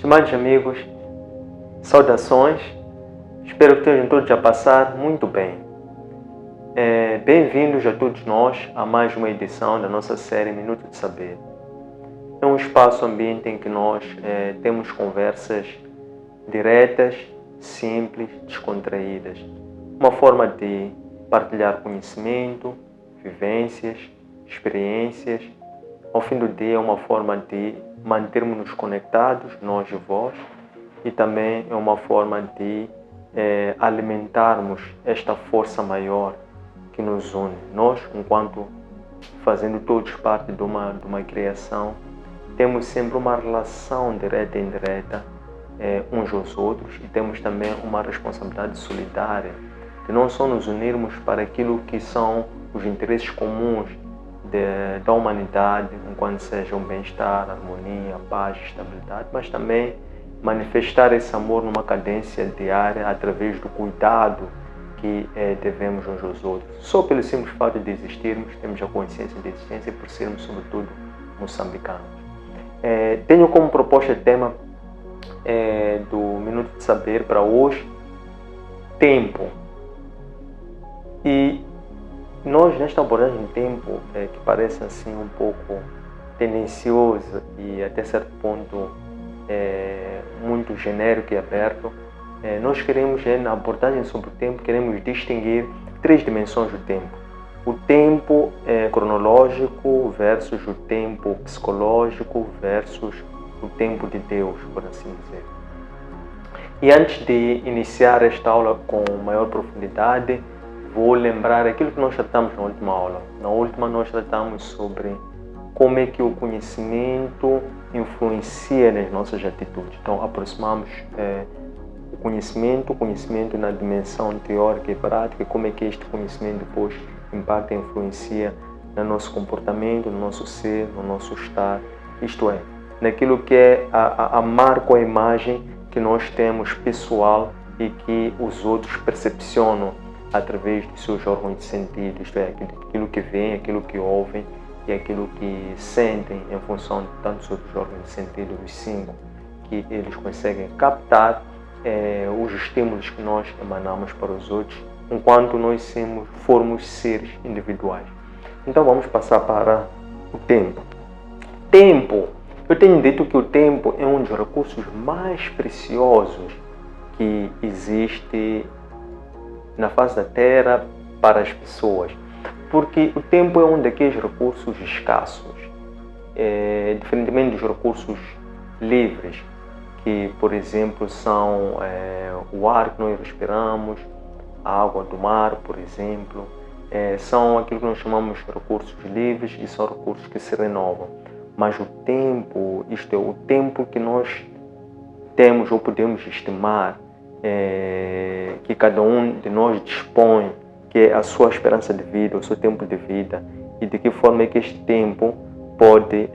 Estimados amigos, saudações, espero que estejam todos a passar muito bem. Bem-vindos a todos nós a mais uma edição da nossa série Minuto de Saber. É um espaço ambiente em que nós temos conversas diretas, simples, descontraídas. Uma forma de partilhar conhecimento, vivências, experiências. Ao fim do dia é uma forma de mantermos-nos conectados, nós e vós, e também é uma forma de alimentarmos esta força maior que nos une. Nós, enquanto fazendo todos parte de uma criação, temos sempre uma relação direta e indireta uns aos outros e temos também uma responsabilidade solidária de não só nos unirmos para aquilo que são os interesses comuns da humanidade, enquanto sejam bem-estar, harmonia, paz, estabilidade, mas também manifestar esse amor numa cadência diária através do cuidado que devemos uns aos outros. Só pelo simples fato de existirmos, temos a consciência de existência e por sermos, sobretudo, moçambicanos. Tenho como proposta de tema do Minuto de Saber para hoje, tempo. E nós, nesta abordagem de tempo, que parece assim um pouco tendenciosa e até certo ponto muito genérico e aberto, nós queremos, na abordagem sobre o tempo, queremos distinguir três dimensões do tempo. O tempo cronológico versus o tempo psicológico versus o tempo de Deus, por assim dizer. E antes de iniciar esta aula com maior profundidade, vou lembrar aquilo que nós tratamos na última aula. Na última nós tratamos sobre como é que o conhecimento influencia nas nossas atitudes. Então aproximamos o conhecimento na dimensão teórica e prática, como é que este conhecimento depois impacta e influencia no nosso comportamento, no nosso ser, no nosso estar, isto é, naquilo que é a marca ou a imagem que nós temos pessoal e que os outros percepcionam através dos seus órgãos de sentido, isto é, aquilo que veem, aquilo que ouvem e aquilo que sentem em função de tantos outros órgãos de sentido, os 5, que eles conseguem captar os estímulos que nós emanamos para os outros, enquanto nós formos seres individuais. Então vamos passar para o tempo. Tempo. Eu tenho dito que o tempo é um dos recursos mais preciosos que existe na face da Terra para as pessoas, porque o tempo é um daqueles recursos escassos, diferentemente dos recursos livres, que, por exemplo, são o ar que nós respiramos, a água do mar, por exemplo, são aquilo que nós chamamos de recursos livres e são recursos que se renovam. Mas o tempo, isto é, o tempo que nós temos ou podemos estimar, que cada um de nós dispõe, que é a sua esperança de vida, o seu tempo de vida, e de que forma é que este tempo pode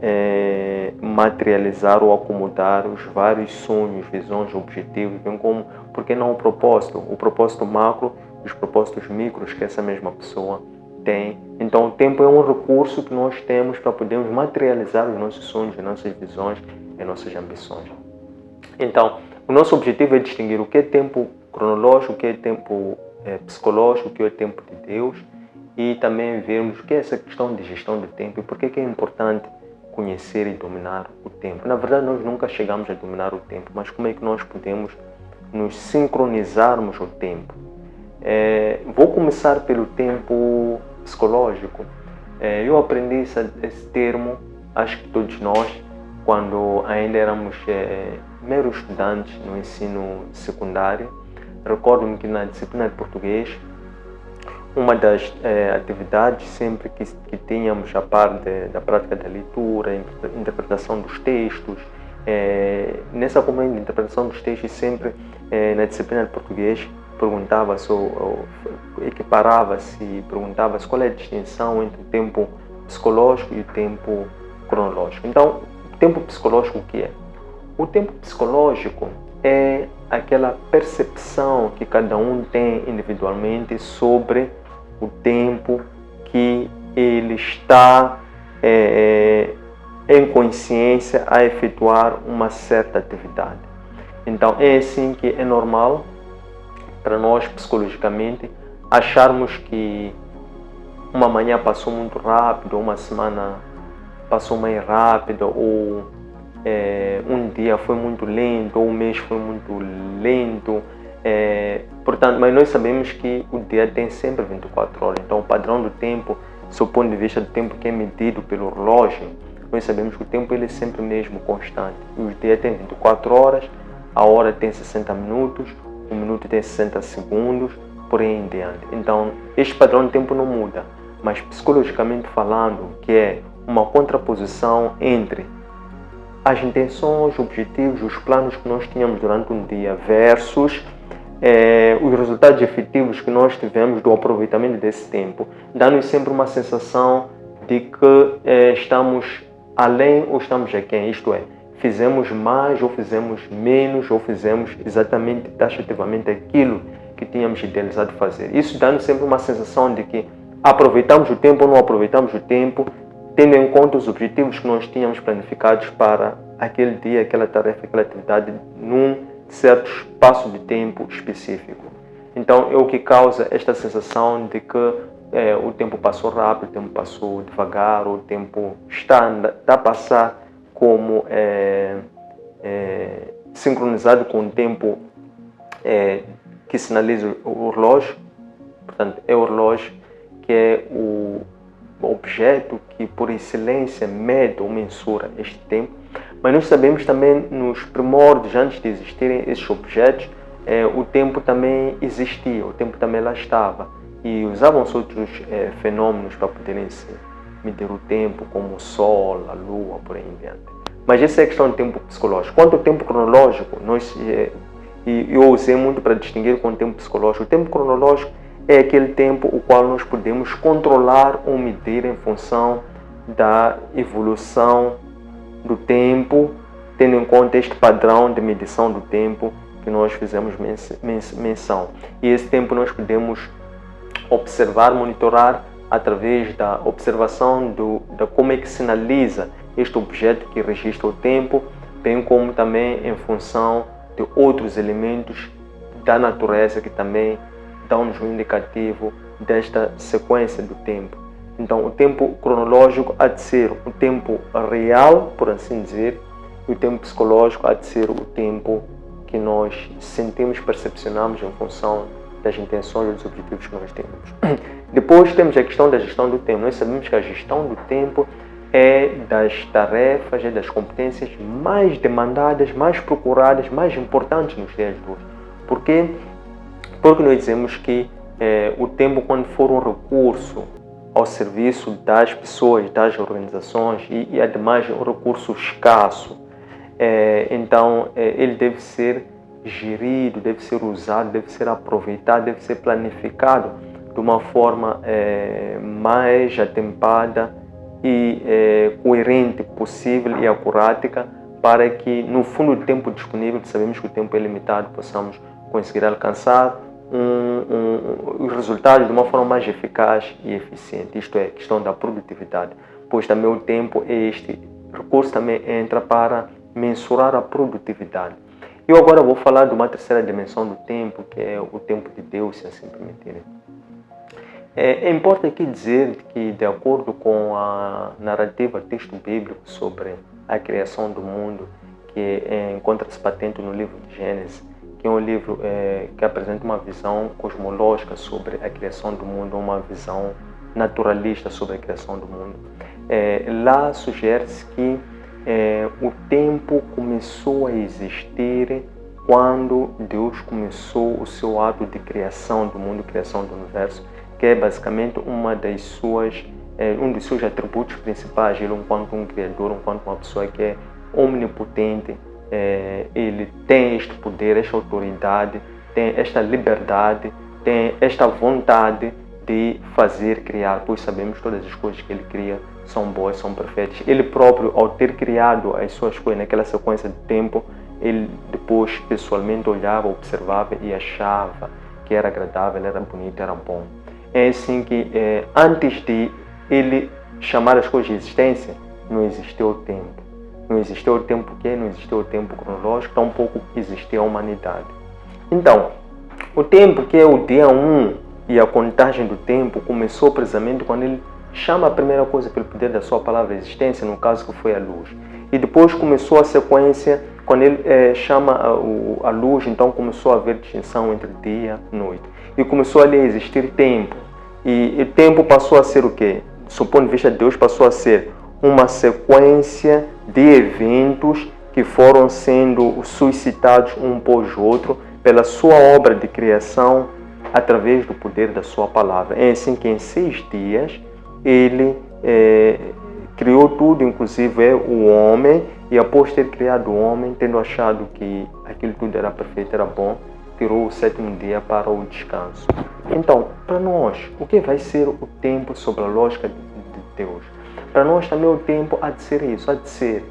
materializar ou acomodar os vários sonhos, visões, objetivos, bem como, por que não o propósito macro e os propósitos micros que essa mesma pessoa tem. Então o tempo é um recurso que nós temos para podermos materializar os nossos sonhos, as nossas visões e as nossas ambições. Então, o nosso objetivo é distinguir o que é tempo cronológico, o que é tempo psicológico, o que é tempo de Deus, e também vermos o que é essa questão de gestão do tempo e por que é importante conhecer e dominar o tempo. Na verdade, nós nunca chegamos a dominar o tempo, mas como é que nós podemos nos sincronizarmos ao tempo? Vou começar pelo tempo psicológico. Eu aprendi esse termo, acho que todos nós, quando ainda éramos meros estudantes no ensino secundário. Recordo-me que na disciplina de português, uma das atividades sempre que tínhamos a par da prática da leitura, interpretação dos textos, nessa componente de interpretação dos textos sempre na disciplina de português perguntava-se ou equiparava-se, perguntava-se qual é a distinção entre o tempo psicológico e o tempo cronológico. Então, o tempo psicológico o que é? O tempo psicológico é aquela percepção que cada um tem individualmente sobre o tempo que ele está em consciência a efetuar uma certa atividade. Então é assim que é normal para nós psicologicamente acharmos que uma manhã passou muito rápido, uma semana passou mais rápido, ou um dia foi muito lento, ou um mês foi muito lento. Portanto, mas nós sabemos que o dia tem sempre 24 horas, então o padrão do tempo, do ponto de vista do tempo que é medido pelo relógio, nós sabemos que o tempo ele é sempre mesmo constante. O dia tem 24 horas, a hora tem 60 minutos, o minuto tem 60 segundos, por aí em diante. Então, este padrão de tempo não muda, mas psicologicamente falando, que é uma contraposição entre as intenções, objetivos, os planos que nós tínhamos durante um dia versus os resultados efetivos que nós tivemos do aproveitamento desse tempo, dando-nos sempre uma sensação de que estamos além ou estamos aquém, isto é, fizemos mais ou fizemos menos ou fizemos exatamente, taxativamente aquilo que tínhamos idealizado fazer. Isso dando sempre uma sensação de que aproveitamos o tempo ou não aproveitamos o tempo, tendo em conta os objetivos que nós tínhamos planificados para aquele dia, aquela tarefa, aquela atividade, num certo espaço de tempo específico. Então é o que causa esta sensação de que o tempo passou rápido, o tempo passou devagar, o tempo está a passar como sincronizado com o tempo que sinaliza o relógio. Portanto, é o relógio que é o objeto que por excelência mede ou mensura este tempo. Mas nós sabemos também nos primórdios, antes de existirem esses objetos, o tempo também existia, o tempo também lá estava. E usavam-se outros fenômenos para poderem medir o tempo, como o Sol, a Lua, por aí em diante. Mas essa é a questão do tempo psicológico. Quanto ao tempo cronológico, eu usei muito para distinguir com o tempo psicológico. O tempo cronológico é aquele tempo o qual nós podemos controlar ou medir em função da evolução do tempo, tendo em conta este padrão de medição do tempo que nós fizemos menção. E esse tempo nós podemos observar, monitorar através da observação da como é que sinaliza este objeto que registra o tempo, bem como também em função de outros elementos da natureza que também dão-nos um indicativo desta sequência do tempo. Então, o tempo cronológico há de ser o tempo real, por assim dizer, e o tempo psicológico há de ser o tempo que nós sentimos, percepcionamos em função das intenções e dos objetivos que nós temos. Depois temos a questão da gestão do tempo. Nós sabemos que a gestão do tempo é das tarefas, é das competências mais demandadas, mais procuradas, mais importantes nos dias de hoje. Por quê? Porque nós dizemos que o tempo, quando for um recurso ao serviço das pessoas, das organizações e ademais um recurso escasso, então ele deve ser gerido, deve ser usado, deve ser aproveitado, deve ser planificado de uma forma mais atempada e coerente possível e acurática, para que no fundo do tempo disponível, sabemos que o tempo é limitado, possamos conseguir alcançar os resultados de uma forma mais eficaz e eficiente. Isto é, a questão da produtividade, pois também o tempo, este recurso também entra para mensurar a produtividade. Eu agora vou falar de uma terceira dimensão do tempo, que é o tempo de Deus, se assim permitirem. Importa aqui dizer que, de acordo com a narrativa, texto bíblico sobre a criação do mundo, que encontra-se patente no livro de Gênesis, que é um livro que apresenta uma visão cosmológica sobre a criação do mundo, uma visão naturalista sobre a criação do mundo. Lá sugere-se que o tempo começou a existir quando Deus começou o seu ato de criação do mundo, criação do universo, que é basicamente um dos seus atributos principais. Ele, enquanto um criador, enquanto uma pessoa que é omnipotente, ele tem este poder, esta autoridade, tem esta liberdade, tem esta vontade de fazer, criar, pois sabemos que todas as coisas que ele cria são boas, são perfeitas. Ele próprio, ao ter criado as suas coisas naquela sequência de tempo, ele depois pessoalmente olhava, observava e achava que era agradável, era bonito, era bom. É assim que antes de ele chamar as coisas de existência, não existia o tempo. Não existia o tempo que não existia o tempo cronológico, tampouco existia a humanidade. Então, o tempo que é o dia 1 e a contagem do tempo começou precisamente quando ele chama a primeira coisa pelo poder da sua palavra existência, no caso que foi a luz. E depois começou a sequência, quando ele chama a luz, então começou a haver distinção entre dia e noite. E começou ali a existir tempo. E o tempo passou a ser o quê? Do ponto de vista de Deus, passou a ser uma sequência de eventos que foram sendo suscitados um após o outro pela sua obra de criação através do poder da sua palavra. É assim que em 6 dias ele criou tudo, inclusive o homem, e após ter criado o homem, tendo achado que aquilo tudo era perfeito, era bom, tirou o 7º dia para o descanso. Então, para nós, o que vai ser o tempo sob a lógica de Deus? Para nós também o tempo há de ser isso, há de ser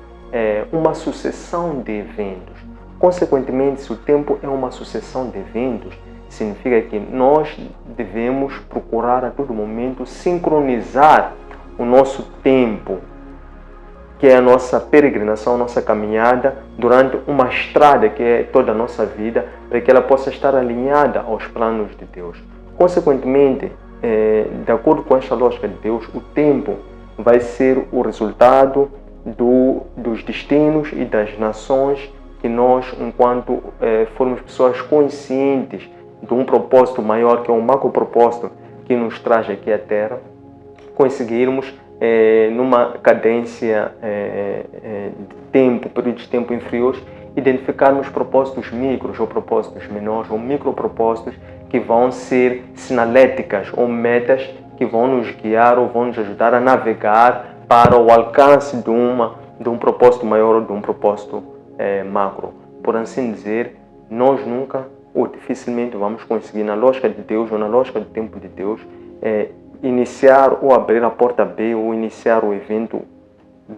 uma sucessão de eventos. Consequentemente, se o tempo é uma sucessão de eventos, significa que nós devemos procurar a todo momento sincronizar o nosso tempo, que é a nossa peregrinação, a nossa caminhada durante uma estrada que é toda a nossa vida, para que ela possa estar alinhada aos planos de Deus. Consequentemente, de acordo com esta lógica de Deus, o tempo vai ser o resultado dos destinos e das nações que nós, enquanto formos pessoas conscientes de um propósito maior, que é um macro propósito que nos traz aqui à Terra, conseguirmos, numa cadência de tempo, períodos de tempo inferiores, identificarmos propósitos micros ou propósitos menores ou micropropósitos que vão ser sinaléticas ou metas que vão nos guiar ou vão nos ajudar a navegar para o alcance de um propósito maior ou de um propósito macro. Por assim dizer, nós nunca ou dificilmente vamos conseguir, na lógica de Deus ou na lógica do tempo de Deus, iniciar ou abrir a porta B ou iniciar o evento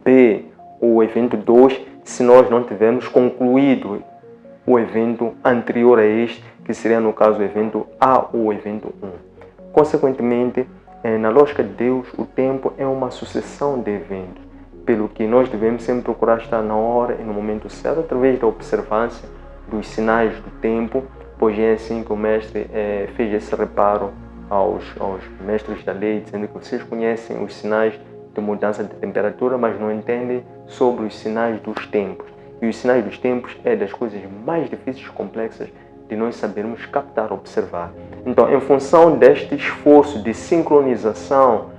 B ou o evento 2 se nós não tivermos concluído o evento anterior a este, que seria no caso o evento A ou o evento 1. Consequentemente, na lógica de Deus, o tempo é uma sucessão de eventos, pelo que nós devemos sempre procurar estar na hora e no momento certo, através da observância dos sinais do tempo, pois é assim que o mestre fez esse reparo aos mestres da lei, dizendo que vocês conhecem os sinais de mudança de temperatura, mas não entendem sobre os sinais dos tempos. E os sinais dos tempos é das coisas mais difíceis e complexas de nós sabermos captar, observar. Então, em função deste esforço de sincronização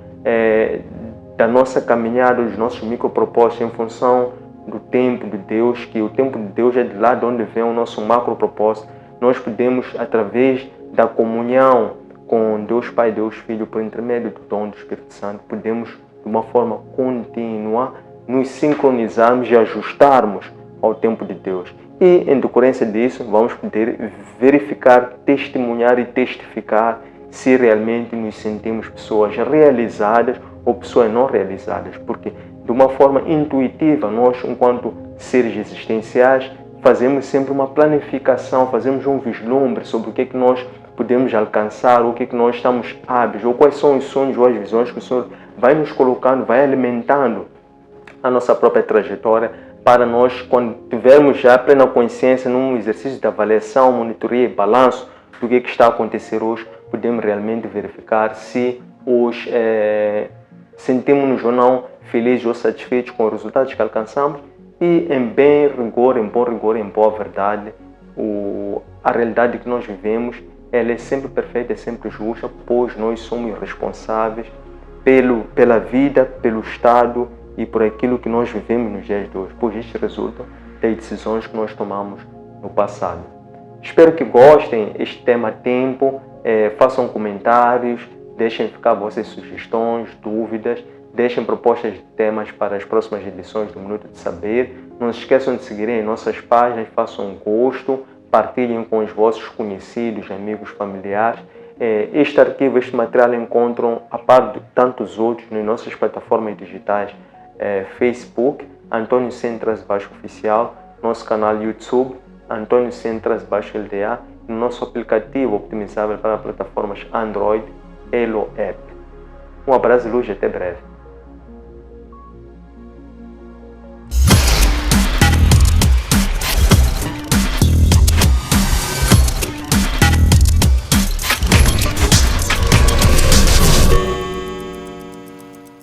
da nossa caminhada, dos nossos micropropósitos, em função do tempo de Deus, que o tempo de Deus é de lá de onde vem o nosso macropropósito, nós podemos, através da comunhão com Deus Pai, Deus Filho, por intermédio do dom do Espírito Santo, podemos, de uma forma contínua, nos sincronizarmos e ajustarmos ao tempo de Deus. E, em decorrência disso, vamos poder verificar, testemunhar e testificar se realmente nos sentimos pessoas realizadas ou pessoas não realizadas. Porque, de uma forma intuitiva, nós, enquanto seres existenciais, fazemos sempre uma planificação, fazemos um vislumbre sobre o que é que nós podemos alcançar, o que é que nós estamos hábeis, ou quais são os sonhos ou as visões que o Senhor vai nos colocando, vai alimentando a nossa própria trajetória, para nós, quando tivermos já plena consciência num exercício de avaliação, monitoria e balanço do que está a acontecer hoje, podemos realmente verificar se hoje sentimos-nos ou não felizes ou satisfeitos com os resultados que alcançamos, e em bem rigor, em bom rigor, em boa verdade, a realidade que nós vivemos, ela é sempre perfeita, é sempre justa, pois nós somos responsáveis pela vida, pelo estado e por aquilo que nós vivemos nos dias de hoje, pois isto resulta das decisões que nós tomamos no passado. Espero que gostem deste tema tempo, façam comentários, deixem ficar vossas sugestões, dúvidas, deixem propostas de temas para as próximas edições do Minuto de Saber. Não se esqueçam de seguirem nossas páginas, façam um gosto, partilhem com os vossos conhecidos, amigos, familiares. Este arquivo, este material encontram, a par de tantos outros, nas nossas plataformas digitais, Facebook, Antônio Centras Baixo Oficial, nosso canal YouTube, Antônio Centras Baixo LDA, e no nosso aplicativo optimizável para plataformas Android, Elo App. Um abraço e luz, até breve.